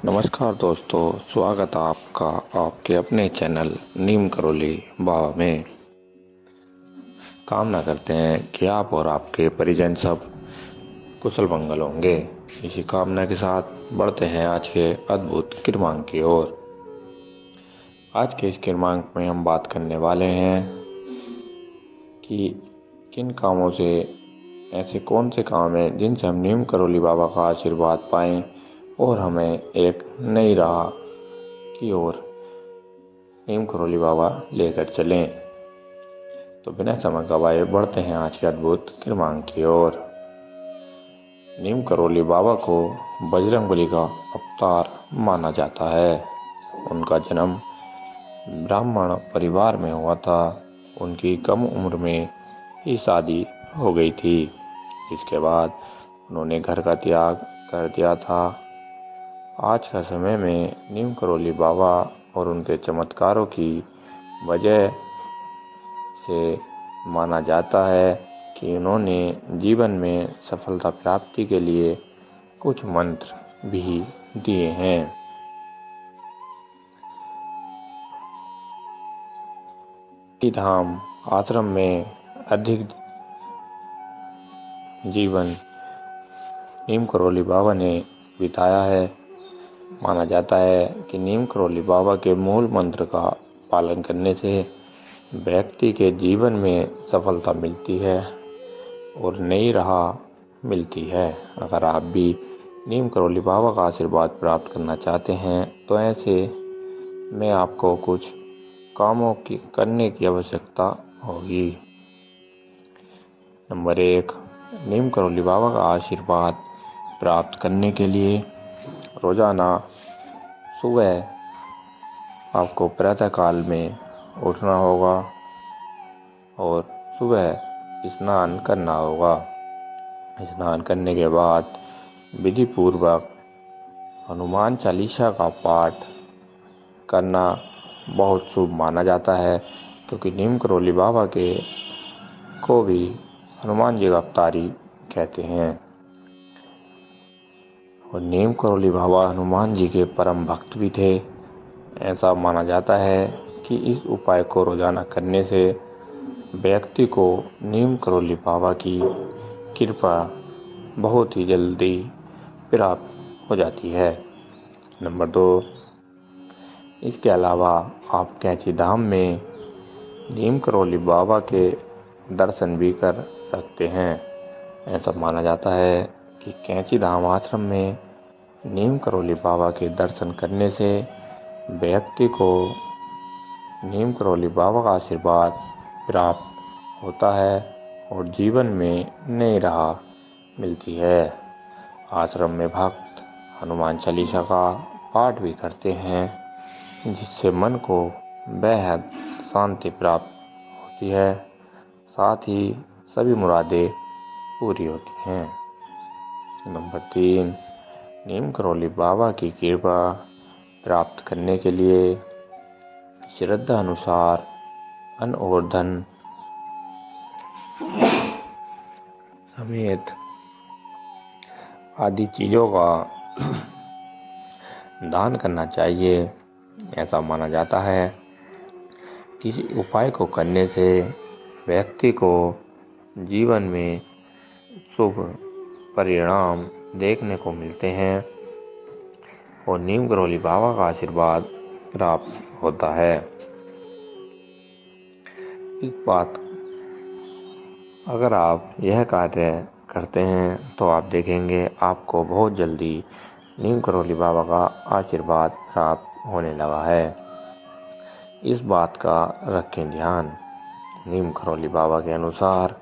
नमस्कार दोस्तों, स्वागत है आपका आपके अपने चैनल नीम करोली बाबा में। कामना करते हैं कि आप और आपके परिजन सब कुशल मंगल होंगे। इसी कामना के साथ बढ़ते हैं आज के अद्भुत क्रमांक की ओर। आज के इस क्रमांक में हम बात करने वाले हैं कि किन कामों से ऐसे कौन से काम हैं जिनसे हम नीम करोली बाबा का आशीर्वाद पाएं और हमें एक नई राह की ओर नीम करोली बाबा लेकर चलें। तो बिना समय गवाए बढ़ते हैं आज के अद्भुत क्रमांक की ओर। नीम करोली बाबा को बजरंगबली का अवतार माना जाता है। उनका जन्म ब्राह्मण परिवार में हुआ था। उनकी कम उम्र में ही शादी हो गई थी, जिसके बाद उन्होंने घर का त्याग कर दिया था। आज का समय में नीम करोली बाबा और उनके चमत्कारों की वजह से माना जाता है कि उन्होंने जीवन में सफलता प्राप्ति के लिए कुछ मंत्र भी दिए हैं। धाम आश्रम में अधिक जीवन नीम करोली बाबा ने बिताया है। माना जाता है कि नीम करोली बाबा के मूल मंत्र का पालन करने से व्यक्ति के जीवन में सफलता मिलती है और नई राह मिलती है। अगर आप भी नीम करोली बाबा का आशीर्वाद प्राप्त करना चाहते हैं तो ऐसे में आपको कुछ कामों की करने की आवश्यकता होगी। नंबर 1, नीम करोली बाबा का आशीर्वाद प्राप्त करने के लिए रोजाना सुबह आपको प्रातःकाल में उठना होगा और सुबह स्नान करना होगा। स्नान करने के बाद विधि पूर्वक हनुमान चालीसा का पाठ करना बहुत शुभ माना जाता है, क्योंकि नीम करोली बाबा को भी हनुमान जी का अवतारी कहते हैं और नीम करोली बाबा हनुमान जी के परम भक्त भी थे। ऐसा माना जाता है कि इस उपाय को रोजाना करने से व्यक्ति को नीम करोली बाबा की कृपा बहुत ही जल्दी प्राप्त हो जाती है। नंबर 2, इसके अलावा आप कैंची धाम में नीम करोली बाबा के दर्शन भी कर सकते हैं। ऐसा माना जाता है कि कैंची धाम आश्रम में नीम करोली बाबा के दर्शन करने से व्यक्ति को नीम करोली बाबा का आशीर्वाद प्राप्त होता है और जीवन में नई राह मिलती है। आश्रम में भक्त हनुमान चालीसा का पाठ भी करते हैं, जिससे मन को बेहद शांति प्राप्त होती है, साथ ही सभी मुरादें पूरी होती हैं। नंबर 3, नीम करोली बाबा की कृपा प्राप्त करने के लिए श्रद्धा अनुसार अन्न और धन समेत आदि चीजों का दान करना चाहिए। ऐसा माना जाता है किसी उपाय को करने से व्यक्ति को जीवन में शुभ परिणाम देखने को मिलते हैं और नीम करोली बाबा का आशीर्वाद प्राप्त होता है। इस बात अगर आप यह कार्य करते हैं तो आप देखेंगे आपको बहुत जल्दी नीम करोली बाबा का आशीर्वाद प्राप्त होने लगा है। इस बात का रखें ध्यान। नीम करोली बाबा के अनुसार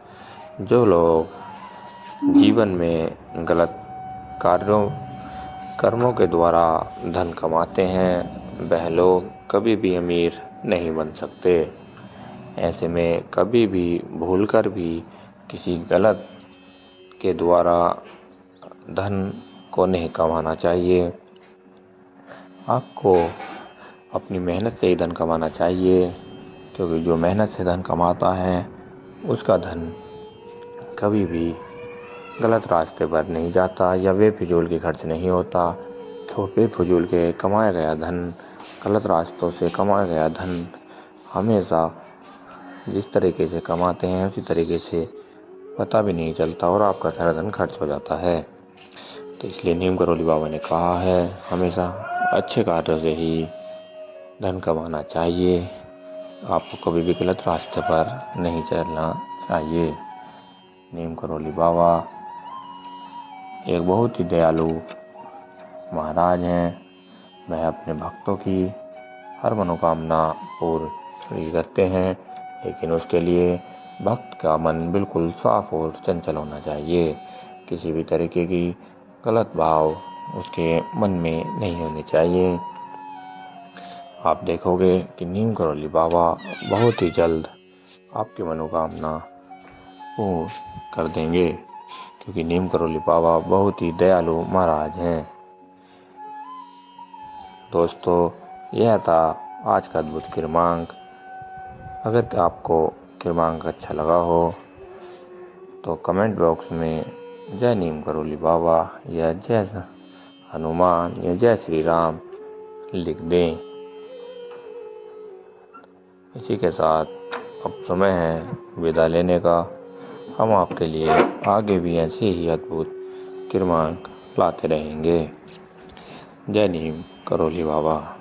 जो लोग जीवन में गलत कर्मों के द्वारा धन कमाते हैं, वह लोग कभी भी अमीर नहीं बन सकते। ऐसे में कभी भी भूलकर भी किसी गलत के द्वारा धन को नहीं कमाना चाहिए। आपको अपनी मेहनत से ही धन कमाना चाहिए, क्योंकि जो मेहनत से धन कमाता है उसका धन कभी भी गलत रास्ते पर नहीं जाता या बेफिजूल के खर्च नहीं होता। छोटे फजूल के कमाया गया धन, गलत रास्तों से कमाया गया धन हमेशा जिस तरीके से कमाते हैं उसी तरीके से पता भी नहीं चलता और आपका सारा धन खर्च हो जाता है। तो इसलिए नीम करोली बाबा ने कहा है हमेशा अच्छे कार्यों से ही धन कमाना चाहिए। आपको कभी भी गलत रास्ते पर नहीं चलना चाहिए। नीम करोली बाबा एक बहुत ही दयालु महाराज हैं। वह अपने भक्तों की हर मनोकामना पूरी करते हैं, लेकिन उसके लिए भक्त का मन बिल्कुल साफ और चंचल होना चाहिए। किसी भी तरीके की गलत भाव उसके मन में नहीं होने चाहिए। आप देखोगे कि नीम करोली बाबा बहुत ही जल्द आपकी मनोकामना पूर्ण कर देंगे, क्योंकि नीम करोली बाबा बहुत ही दयालु महाराज हैं। दोस्तों, यह था आज का अद्भुत क्रमांक। अगर आपको क्रमांक अच्छा लगा हो तो कमेंट बॉक्स में जय नीम करोली बाबा या जय हनुमान या जय श्री राम लिख दें। इसी के साथ अब समय है विदा लेने का। हम आपके लिए आगे भी ऐसे ही अद्भुत क्रमांक लाते रहेंगे। जय नीम करोली बाबा।